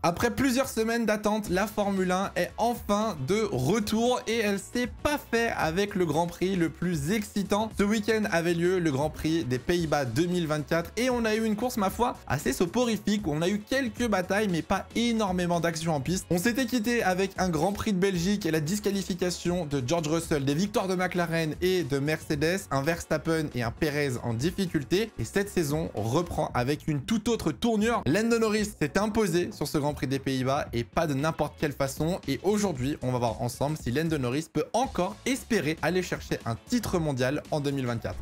Après plusieurs semaines d'attente, la Formule 1 est enfin de retour et elle s'est pas fait avec le Grand Prix le plus excitant. Ce week-end avait lieu le Grand Prix des Pays-Bas 2024 et on a eu une course, ma foi, assez soporifique. On a eu quelques batailles mais pas énormément d'action en piste. On s'était quitté avec un Grand Prix de Belgique et la disqualification de George Russell, des victoires de McLaren et de Mercedes, un Verstappen et un Perez en difficulté. Et cette saison reprend avec une toute autre tournure. Lando Norris s'est imposé sur ce Grand Prix des Pays-Bas et pas de n'importe quelle façon. Et aujourd'hui, on va voir ensemble si Lando Norris peut encore espérer aller chercher un titre mondial en 2024.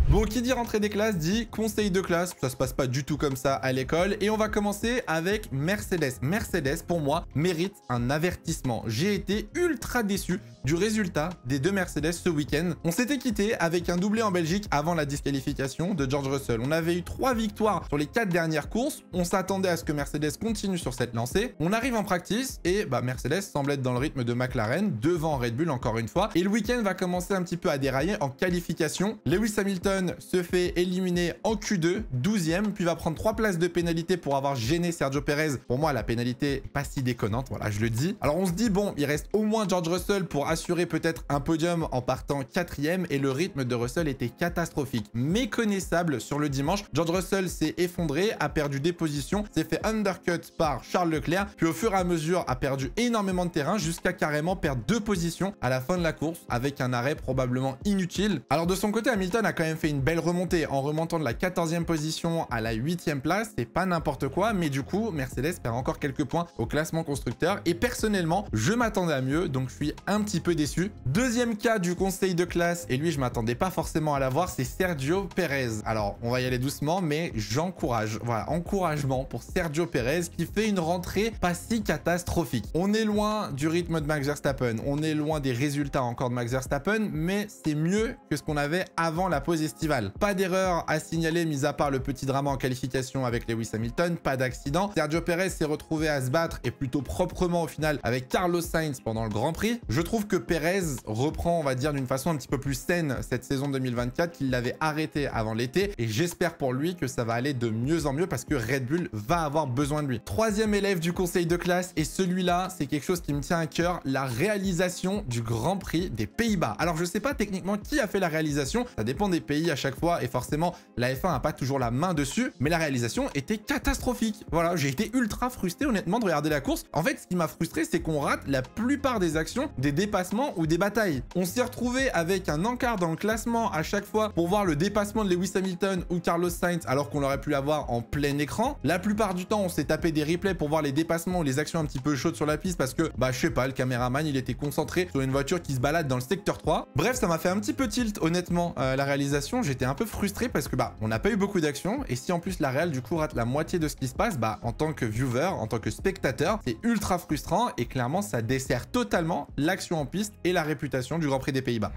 Bon, qui dit rentrée des classes dit conseil de classe. Ça se passe pas du tout comme ça à l'école. Et on va commencer avec Mercedes. Mercedes, pour moi, mérite un avertissement. J'ai été ultra déçu du résultat des deux Mercedes ce week-end. On s'était quitté avec un doublé en Belgique avant la disqualification de George Russell. On avait eu 3 victoires sur les 4 dernières courses. On s'attendait à ce que Mercedes continue sur cette lancée. On arrive en practice et Mercedes semble être dans le rythme de McLaren, devant Red Bull encore une fois. Et le week-end va commencer un petit peu à dérailler en qualification. Lewis Hamilton se fait éliminer en Q2, 12e, puis va prendre 3 places de pénalité pour avoir gêné Sergio Perez. Pour moi, la pénalité est pas si déconnante, voilà, je le dis. Alors on se dit, bon, il reste au moins George Russell pour assurer peut-être un podium en partant 4e, et le rythme de Russell était catastrophique, méconnaissable sur le dimanche. George Russell s'est effondré, a perdu des positions, s'est fait undercut par Charles Leclerc, puis au fur et à mesure a perdu énormément de terrain jusqu'à carrément perdre 2 positions à la fin de la course avec un arrêt probablement inutile. Alors de son côté, Hamilton a quand même fait une belle remontée en remontant de la 14e position à la 8e place. C'est pas n'importe quoi, mais du coup, Mercedes perd encore quelques points au classement constructeur. Et personnellement, je m'attendais à mieux, donc je suis un petit peu déçu. Deuxième cas du conseil de classe, et lui, je m'attendais pas forcément à l'avoir, c'est Sergio Perez. Alors, on va y aller doucement, mais j'encourage. Voilà, encouragement pour Sergio Perez qui fait une rentrée pas si catastrophique. On est loin du rythme de Max Verstappen, on est loin des résultats encore de Max Verstappen, mais c'est mieux que ce qu'on avait avant la pause estivale. Pas d'erreur à signaler, mis à part le petit drama en qualification avec Lewis Hamilton, pas d'accident. Sergio Perez s'est retrouvé à se battre, et plutôt proprement au final, avec Carlos Sainz pendant le Grand Prix. Je trouve que Perez reprend, on va dire, d'une façon un petit peu plus saine cette saison 2024 qu'il l'avait arrêté avant l'été, et j'espère pour lui que ça va aller de mieux en mieux parce que Red Bull va avoir besoin de lui. Troisième élève du conseil de classe, et celui-là, c'est quelque chose qui me tient à cœur, la réalisation du Grand Prix des Pays-Bas. Alors, je sais pas techniquement qui a fait la réalisation, ça dépend des pays à chaque fois, et forcément, la F1 n'a pas toujours la main dessus, mais la réalisation était catastrophique. Voilà, j'ai été ultra frustré, honnêtement, de regarder la course. En fait, ce qui m'a frustré, c'est qu'on rate la plupart des actions, des dépassements ou des batailles. On s'est retrouvé avec un encart dans le classement à chaque fois pour voir le dépassement de Lewis Hamilton ou Carlos Sainz, alors qu'on aurait pu l'avoir en plein écran. La plupart du temps, on s'est tapé des replays pour voir les dépassements ou les actions un petit peu chaudes sur la piste parce que, je sais pas, le caméraman, il était concentré sur une voiture qui se balade dans le secteur 3. Bref, ça m'a fait un petit peu tilt, honnêtement, la réalisation. J'étais un peu frustré parce que, on n'a pas eu beaucoup d'actions, et si en plus la réal, du coup, rate la moitié de ce qui se passe, en tant que viewer, en tant que spectateur, c'est ultra frustrant, et clairement, ça dessert totalement l'action en piste et la réputation du Grand Prix des Pays-Bas.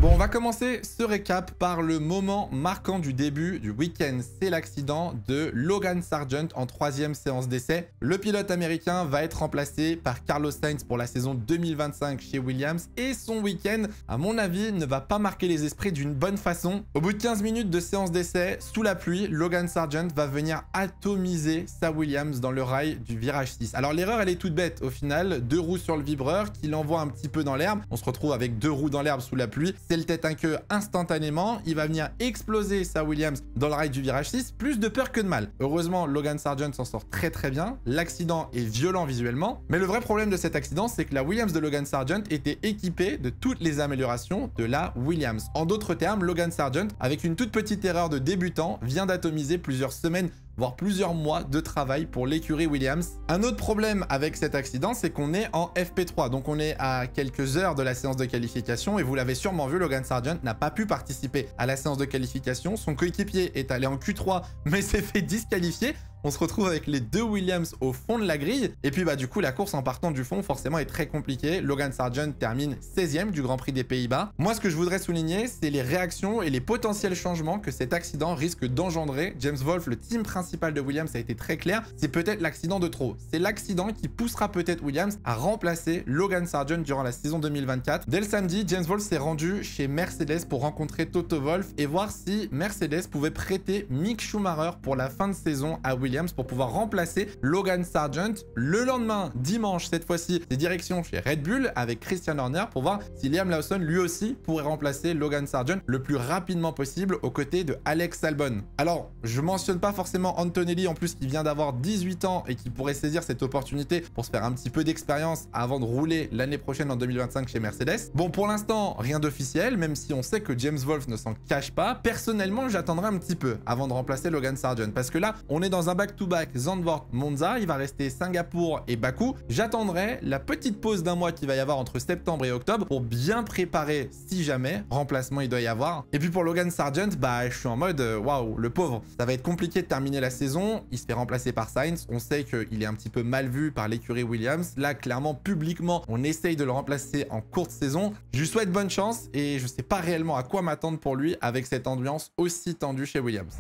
Bon, on va commencer ce récap par le moment marquant du début du week-end. C'est l'accident de Logan Sargeant en 3e séance d'essai. Le pilote américain va être remplacé par Carlos Sainz pour la saison 2025 chez Williams, et son week-end, à mon avis, ne va pas marquer les esprits d'une bonne façon. Au bout de 15 minutes de séance d'essai, sous la pluie, Logan Sargeant va venir atomiser sa Williams dans le rail du virage 6. Alors l'erreur, elle est toute bête au final. 2 roues sur le vibreur qui l'envoie un petit peu dans l'herbe. On se retrouve avec 2 roues dans l'herbe sous la pluie. C'est le tête un queue instantanément, il va venir exploser sa Williams dans le rail du virage 6, plus de peur que de mal. Heureusement, Logan Sargeant s'en sort très très bien, l'accident est violent visuellement, mais le vrai problème de cet accident, c'est que la Williams de Logan Sargeant était équipée de toutes les améliorations de la Williams. En d'autres termes, Logan Sargeant, avec une toute petite erreur de débutant, vient d'atomiser plusieurs semaines voire plusieurs mois de travail pour l'écurie Williams. Un autre problème avec cet accident, c'est qu'on est en FP3, donc on est à quelques heures de la séance de qualification, et vous l'avez sûrement vu, Logan Sargeant n'a pas pu participer à la séance de qualification. Son coéquipier est allé en Q3, mais s'est fait disqualifier. on se retrouve avec les deux Williams au fond de la grille. Et puis bah du coup, la course en partant du fond, forcément, est très compliquée. Logan Sargeant termine 16e du Grand Prix des Pays-Bas. Moi, ce que je voudrais souligner, c'est les réactions et les potentiels changements que cet accident risque d'engendrer. James Wolfe, le team principal de Williams, a été très clair. C'est peut-être l'accident de trop. C'est l'accident qui poussera peut-être Williams à remplacer Logan Sargeant durant la saison 2024. Dès le samedi, James Wolfe s'est rendu chez Mercedes pour rencontrer Toto Wolff et voir si Mercedes pouvait prêter Mick Schumacher pour la fin de saison à Williams pour pouvoir remplacer Logan Sargeant. Le lendemain, dimanche, cette fois-ci, c'est direction chez Red Bull avec Christian Horner pour voir si Liam Lawson lui aussi pourrait remplacer Logan Sargeant le plus rapidement possible aux côtés de Alex Albon. Alors, je mentionne pas forcément Antonelli en plus qui vient d'avoir 18 ans et qui pourrait saisir cette opportunité pour se faire un petit peu d'expérience avant de rouler l'année prochaine en 2025 chez Mercedes. Bon, pour l'instant, rien d'officiel, même si on sait que James Wolfe ne s'en cache pas. Personnellement, j'attendrai un petit peu avant de remplacer Logan Sargeant parce que là, on est dans un back-to-back Zandvoort-Monza, il va rester Singapour et Bakou. J'attendrai la petite pause d'un mois qu'il va y avoir entre septembre et octobre pour bien préparer si jamais remplacement il doit y avoir. Et puis pour Logan Sargeant, bah je suis en mode waouh, le pauvre. Ça va être compliqué de terminer la saison, il se fait remplacer par Sainz, on sait qu'il est un petit peu mal vu par l'écurie Williams. Là, clairement, publiquement, on essaye de le remplacer en courte saison. Je lui souhaite bonne chance et je sais pas réellement à quoi m'attendre pour lui avec cette ambiance aussi tendue chez Williams.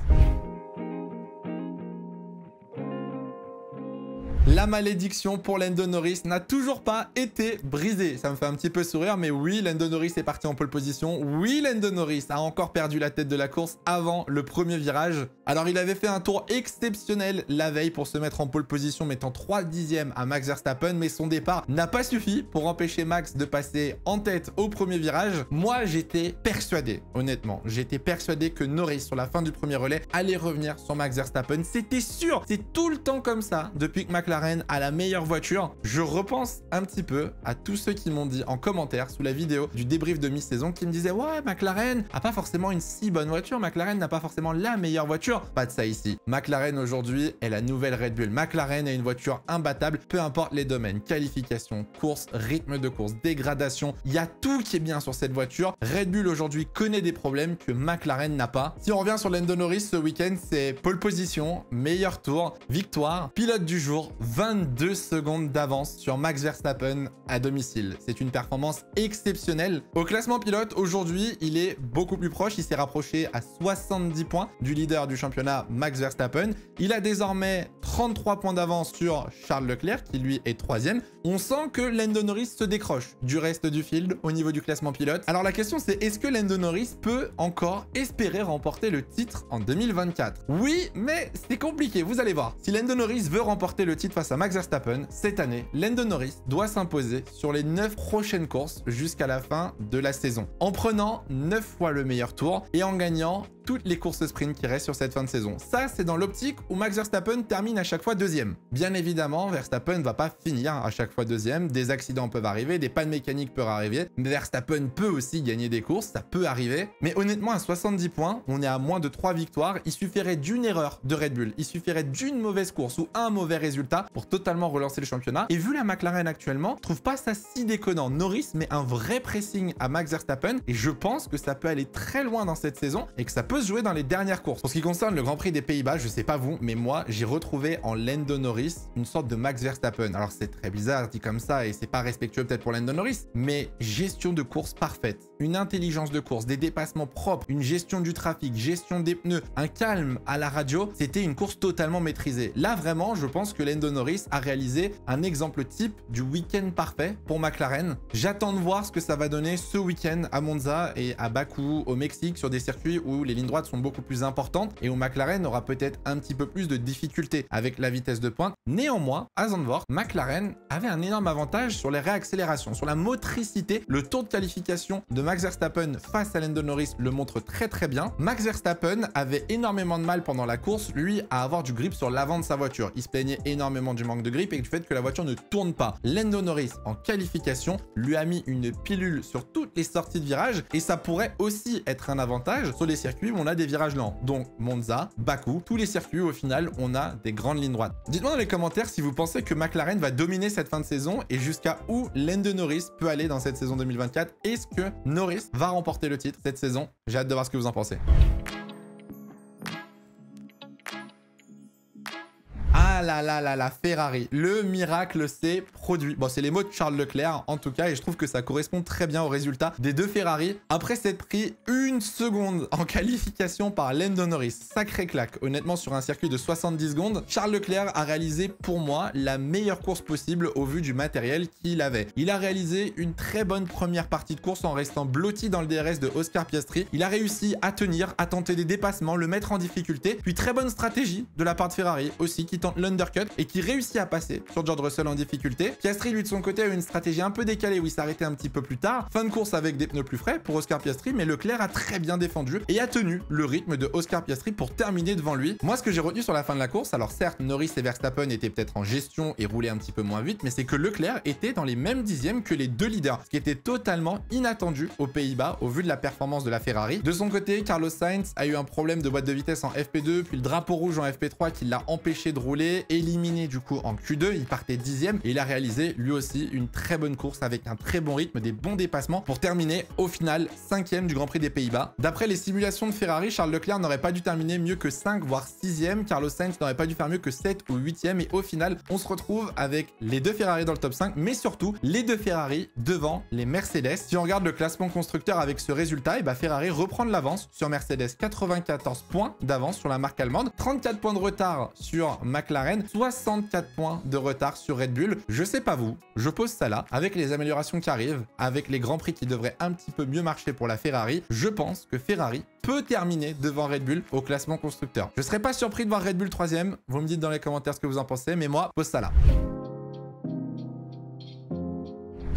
La malédiction pour Lando Norris n'a toujours pas été brisée. Ça me fait un petit peu sourire, mais oui, Lando Norris est parti en pole position. Oui, Lando Norris a encore perdu la tête de la course avant le premier virage. Alors, il avait fait un tour exceptionnel la veille pour se mettre en pole position, mettant 3 dixièmes à Max Verstappen, mais son départ n'a pas suffi pour empêcher Max de passer en tête au premier virage. Moi, j'étais persuadé, honnêtement, j'étais persuadé que Norris, sur la fin du premier relais, allait revenir sur Max Verstappen. C'était sûr, c'est tout le temps comme ça depuis que McLaren a la meilleure voiture. Je repense un petit peu à tous ceux qui m'ont dit en commentaire sous la vidéo du débrief de mi-saison qui me disaient ouais, McLaren a pas forcément une si bonne voiture, McLaren n'a pas forcément la meilleure voiture. Pas de ça ici. McLaren aujourd'hui est la nouvelle Red Bull. McLaren a une voiture imbattable, peu importe les domaines, qualification, course, rythme de course, dégradation, il y a tout qui est bien sur cette voiture. Red Bull aujourd'hui connaît des problèmes que McLaren n'a pas. Si on revient sur Lando Norris ce week-end, c'est pole position, meilleur tour, victoire, pilote du jour, 22 secondes d'avance sur Max Verstappen à domicile. C'est une performance exceptionnelle. Au classement pilote, aujourd'hui, il est beaucoup plus proche. Il s'est rapproché à 70 points du leader du championnat, Max Verstappen. Il a désormais 33 points d'avance sur Charles Leclerc, qui lui est 3e. On sent que Lando Norris se décroche du reste du field au niveau du classement pilote. Alors la question, c'est est-ce que Lando Norris peut encore espérer remporter le titre en 2024? Oui, mais c'est compliqué, vous allez voir. Si Lando Norris veut remporter le titre face à Max Verstappen, cette année, Lando Norris doit s'imposer sur les 9 prochaines courses jusqu'à la fin de la saison, en prenant 9 fois le meilleur tour et en gagnant toutes les courses sprint qui restent sur cette fin de saison. Ça, c'est dans l'optique où Max Verstappen termine à chaque fois deuxième. Bien évidemment, Verstappen ne va pas finir à chaque fois deuxième. Des accidents peuvent arriver, des pannes mécaniques peuvent arriver. Mais Verstappen peut aussi gagner des courses, ça peut arriver. Mais honnêtement, à 70 points, on est à moins de 3 victoires. Il suffirait d'une erreur de Red Bull, il suffirait d'une mauvaise course ou un mauvais résultat pour totalement relancer le championnat. Et vu la McLaren actuellement, je trouve pas ça si déconnant. Norris met un vrai pressing à Max Verstappen et je pense que ça peut aller très loin dans cette saison et que ça peut se jouer dans les dernières courses. Pour ce qui concerne le Grand Prix des Pays-Bas, je sais pas vous, mais moi, j'ai retrouvé en Lando Norris une sorte de Max Verstappen. Alors c'est très bizarre dit comme ça et c'est pas respectueux peut-être pour Lando Norris, mais gestion de course parfaite, une intelligence de course, des dépassements propres, une gestion du trafic, gestion des pneus, un calme à la radio, c'était une course totalement maîtrisée. Là vraiment, je pense que Lando Norris a réalisé un exemple type du week-end parfait pour McLaren. J'attends de voir ce que ça va donner ce week-end à Monza et à Bakou au Mexique sur des circuits où les lignes droites sont beaucoup plus importantes et où McLaren aura peut-être un petit peu plus de difficultés avec la vitesse de pointe. Néanmoins, à Zandvoort, McLaren avait un énorme avantage sur les réaccélérations, sur la motricité. Le tour de qualification de Max Verstappen face à Lando Norris le montre très très bien. Max Verstappen avait énormément de mal pendant la course, lui, à avoir du grip sur l'avant de sa voiture. Il se plaignait énormément du manque de grip et du fait que la voiture ne tourne pas. Lando Norris, en qualification, lui a mis une pilule sur toutes les sorties de virage et ça pourrait aussi être un avantage sur les circuits où on a des virages lents. Donc Monza, Bakou, tous les circuits où au final on a des grandes lignes droites. Dites-moi dans les commentaires si vous pensez que McLaren va dominer cette fin de saison et jusqu'à où Lando Norris peut aller dans cette saison 2024. Est-ce que Norris va remporter le titre cette saison? J'ai hâte de voir ce que vous en pensez. Ah là là là là, Ferrari. Le miracle s'est produit. Bon, c'est les mots de Charles Leclerc en tout cas et je trouve que ça correspond très bien au résultat des deux Ferrari. Après s'être pris une seconde en qualification par Lando Norris, sacré claque. Honnêtement, sur un circuit de 70 secondes, Charles Leclerc a réalisé pour moi la meilleure course possible au vu du matériel qu'il avait. Il a réalisé une très bonne première partie de course en restant blotti dans le DRS de Oscar Piastri. Il a réussi à tenir, à tenter des dépassements, le mettre en difficulté. Puis très bonne stratégie de la part de Ferrari aussi qui tente l'undercut et qui réussit à passer sur George Russell en difficulté. Piastri lui de son côté a eu une stratégie un peu décalée où il s'arrêtait un petit peu plus tard. Fin de course avec des pneus plus frais pour Oscar Piastri, mais Leclerc a très bien défendu et a tenu le rythme de Oscar Piastri pour terminer devant lui. Moi, ce que j'ai retenu sur la fin de la course, alors certes, Norris et Verstappen étaient peut-être en gestion et roulaient un petit peu moins vite, mais c'est que Leclerc était dans les mêmes dixièmes que les deux leaders, ce qui était totalement inattendu aux Pays-Bas au vu de la performance de la Ferrari. De son côté, Carlos Sainz a eu un problème de boîte de vitesse en FP2, puis le drapeau rouge en FP3 qui l'a empêché de rouler, éliminé du coup en Q2, il partait 10e et il a réalisé lui aussi une très bonne course avec un très bon rythme, des bons dépassements pour terminer au final 5e du Grand Prix des Pays-Bas. D'après les simulations de Ferrari, Charles Leclerc n'aurait pas dû terminer mieux que 5 voire 6e, Carlos Sainz n'aurait pas dû faire mieux que 7 ou 8e et au final on se retrouve avec les deux Ferrari dans le top 5 mais surtout les deux Ferrari devant les Mercedes. Si on regarde le classement constructeur avec ce résultat, et bah Ferrari reprend de l'avance sur Mercedes, 94 points d'avance sur la marque allemande, 34 points de retard sur McLaren, 64 points de retard sur Red Bull. Je sais pas vous, je pose ça là, avec les améliorations qui arrivent, avec les grands prix qui devraient un petit peu mieux marcher pour la Ferrari, je pense que Ferrari peut terminer devant Red Bull au classement constructeur. Je serais pas surpris de voir Red Bull 3e, vous me dites dans les commentaires ce que vous en pensez, mais moi, pose ça là.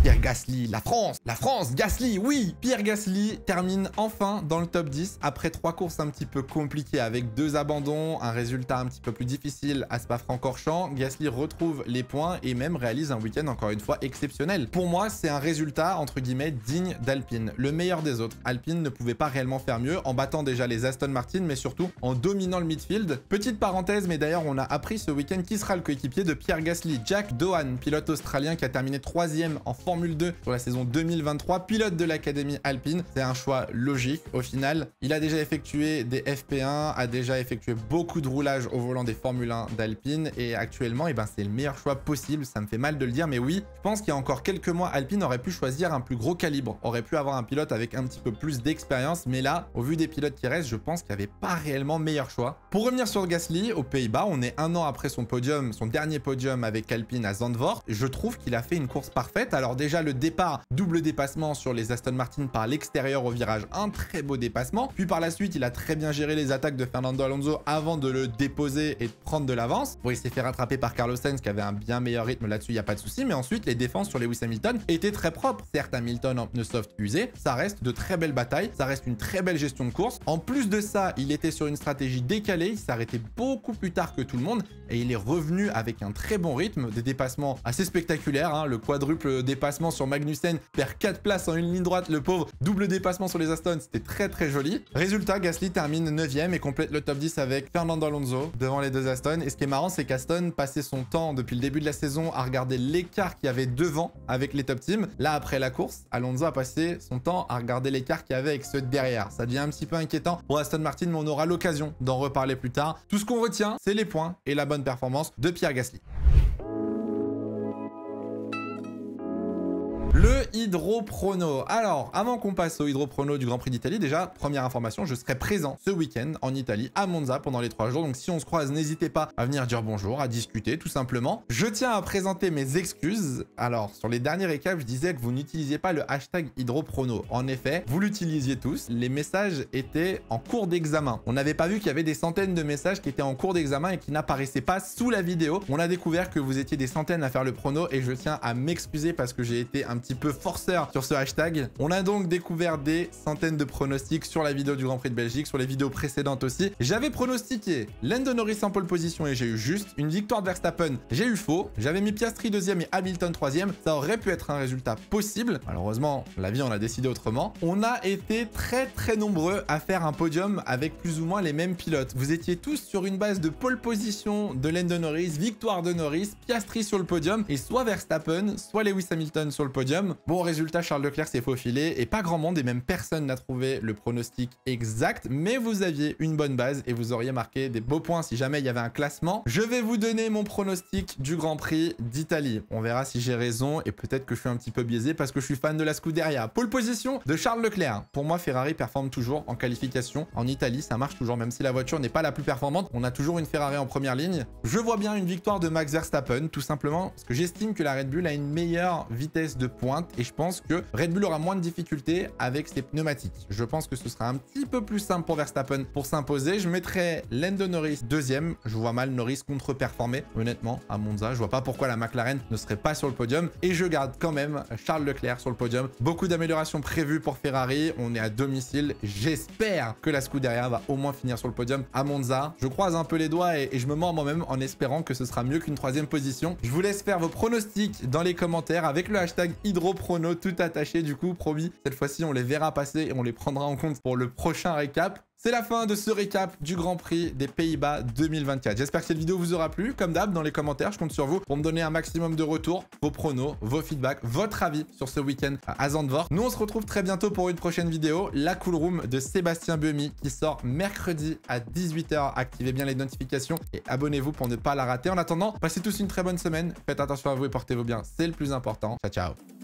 Pierre Gasly, la France, Gasly, oui. Pierre Gasly termine enfin dans le top 10 après 3 courses un petit peu compliquées avec 2 abandons, un résultat un petit peu plus difficile à Spa-Francorchamps. Gasly retrouve les points et même réalise un week-end encore une fois exceptionnel. Pour moi, c'est un résultat entre guillemets digne d'Alpine, le meilleur des autres. Alpine ne pouvait pas réellement faire mieux en battant déjà les Aston Martin, mais surtout en dominant le midfield. Petite parenthèse, mais d'ailleurs on a appris ce week-end qui sera le coéquipier de Pierre Gasly, Jack Doohan, pilote australien qui a terminé 3e en Formule 2 sur la saison 2023, pilote de l'académie Alpine. C'est un choix logique au final. Il a déjà effectué des FP1, a déjà effectué beaucoup de roulage au volant des Formule 1 d'Alpine et actuellement, c'est le meilleur choix possible. Ça me fait mal de le dire, mais oui, je pense qu'il y a encore quelques mois, Alpine aurait pu choisir un plus gros calibre, aurait pu avoir un pilote avec un petit peu plus d'expérience, mais là, au vu des pilotes qui restent, je pense qu'il n'y avait pas réellement meilleur choix. Pour revenir sur Gasly, aux Pays-Bas, on est un an après son podium, son dernier podium avec Alpine à Zandvoort. Je trouve qu'il a fait une course parfaite. Alors déjà, le départ, double dépassement sur les Aston Martin par l'extérieur au virage, un très beau dépassement. Puis par la suite, il a très bien géré les attaques de Fernando Alonso avant de le déposer et de prendre de l'avance. Bon, il s'est fait rattraper par Carlos Sainz qui avait un bien meilleur rythme là-dessus, il n'y a pas de souci. Mais ensuite, les défenses sur Lewis Hamilton étaient très propres. Certes, Hamilton en pneus soft usé, ça reste de très belles batailles, ça reste une très belle gestion de course. En plus de ça, il était sur une stratégie décalée, il s'est arrêté beaucoup plus tard que tout le monde et il est revenu avec un très bon rythme, des dépassements assez spectaculaires, hein. Le quadruple dépassement sur Magnussen perd 4 places en une ligne droite, le pauvre. Double dépassement sur les Aston, c'était très très joli. Résultat, Gasly termine 9e et complète le top 10 avec Fernando Alonso devant les deux Aston. Et ce qui est marrant, c'est qu'Aston passait son temps depuis le début de la saison à regarder l'écart qu'il y avait devant avec les top teams. Là, après la course, Alonso a passé son temps à regarder l'écart qu'il y avait avec ceux de derrière. Ça devient un petit peu inquiétant pour Aston Martin, mais on aura l'occasion d'en reparler plus tard. Tout ce qu'on retient, c'est les points et la bonne performance de Pierre Gasly. Le hydroprono. Alors, avant qu'on passe au hydroprono du Grand Prix d'Italie, déjà, première information, je serai présent ce week-end en Italie, à Monza, pendant les 3 jours. Donc, si on se croise, n'hésitez pas à venir dire bonjour, à discuter, tout simplement. Je tiens à présenter mes excuses. Alors, sur les derniers récaps, je disais que vous n'utilisiez pas le hashtag hydroprono. En effet, vous l'utilisiez tous. Les messages étaient en cours d'examen. On n'avait pas vu qu'il y avait des centaines de messages qui étaient en cours d'examen et qui n'apparaissaient pas sous la vidéo. On a découvert que vous étiez des centaines à faire le prono et je tiens à m'excuser parce que j'ai été un petit peu forceur sur ce hashtag. On a donc découvert des centaines de pronostics sur la vidéo du Grand Prix de Belgique, sur les vidéos précédentes aussi. J'avais pronostiqué Lando Norris en pole position et j'ai eu juste une victoire de Verstappen. J'ai eu faux. J'avais mis Piastri 2e et Hamilton 3e. Ça aurait pu être un résultat possible. Malheureusement, la vie en a décidé autrement. On a été très nombreux à faire un podium avec plus ou moins les mêmes pilotes. Vous étiez tous sur une base de pole position de Lando Norris, victoire de Norris, Piastri sur le podium et soit Verstappen, soit Lewis Hamilton sur le podium. podium. Bon, résultat, Charles Leclerc s'est faufilé et pas grand monde et même personne n'a trouvé le pronostic exact, mais vous aviez une bonne base et vous auriez marqué des beaux points si jamais il y avait un classement. Je vais vous donner mon pronostic du Grand Prix d'Italie. On verra si j'ai raison et peut-être que je suis un petit peu biaisé parce que je suis fan de la Scuderia. Pole position de Charles Leclerc. Pour moi, Ferrari performe toujours en qualification. En Italie, ça marche toujours, même si la voiture n'est pas la plus performante. On a toujours une Ferrari en première ligne. Je vois bien une victoire de Max Verstappen, tout simplement parce que j'estime que la Red Bull a une meilleure vitesse de pointe et je pense que Red Bull aura moins de difficultés avec ses pneumatiques. Je pense que ce sera un petit peu plus simple pour Verstappen pour s'imposer. Je mettrai Lando Norris deuxième. Je vois mal Norris contre-performer, honnêtement, à Monza. Je vois pas pourquoi la McLaren ne serait pas sur le podium. Et je garde quand même Charles Leclerc sur le podium. Beaucoup d'améliorations prévues pour Ferrari. On est à domicile. J'espère que la Scuderia va au moins finir sur le podium à Monza. Je croise un peu les doigts et je me mens moi-même en espérant que ce sera mieux qu'une troisième position. Je vous laisse faire vos pronostics dans les commentaires avec le hashtag HydroProno tout attaché. Du coup, promis, cette fois-ci, on les verra passer et on les prendra en compte pour le prochain récap. C'est la fin de ce récap du Grand Prix des Pays-Bas 2024. J'espère que cette vidéo vous aura plu. Comme d'hab, dans les commentaires, je compte sur vous pour me donner un maximum de retours, vos pronos, vos feedbacks, votre avis sur ce week-end à Zandvoort. Nous, on se retrouve très bientôt pour une prochaine vidéo, la Cool Room de Sébastien Buemi qui sort mercredi à 18 h. Activez bien les notifications et abonnez-vous pour ne pas la rater. En attendant, passez tous une très bonne semaine. Faites attention à vous et portez-vous bien. C'est le plus important. Ciao, ciao.